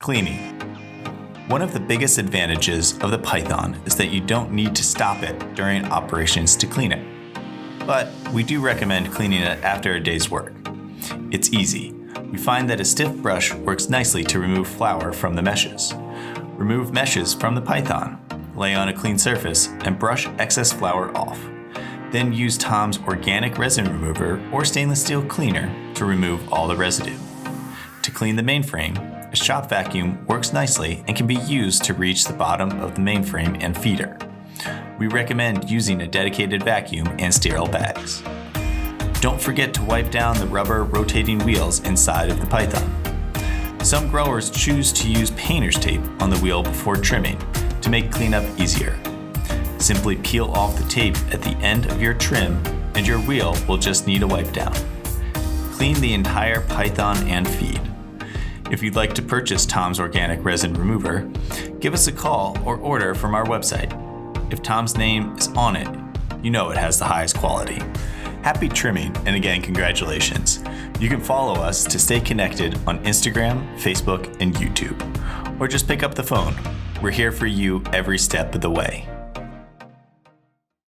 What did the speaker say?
Cleaning. One of the biggest advantages of the Python is that you don't need to stop it during operations to clean it. But we do recommend cleaning it after a day's work. It's easy. We find that a stiff brush works nicely to remove flour from the meshes. Remove meshes from the Python, lay on a clean surface, and brush excess flour off. Then use Tom's organic resin remover or stainless steel cleaner to remove all the residue. To clean the mainframe, a shop vacuum works nicely and can be used to reach the bottom of the mainframe and feeder. We recommend using a dedicated vacuum and sterile bags. Don't forget to wipe down the rubber rotating wheels inside of the Python. Some growers choose to use painter's tape on the wheel before trimming to make cleanup easier. Simply peel off the tape at the end of your trim and your wheel will just need a wipe down. Clean the entire Python and feed. If you'd like to purchase Tom's Organic Resin Remover, give us a call or order from our website. If Tom's name is on it, you know it has the highest quality. Happy trimming, and again, congratulations. You can follow us to stay connected on Instagram, Facebook, and YouTube. Or just pick up the phone. We're here for you every step of the way.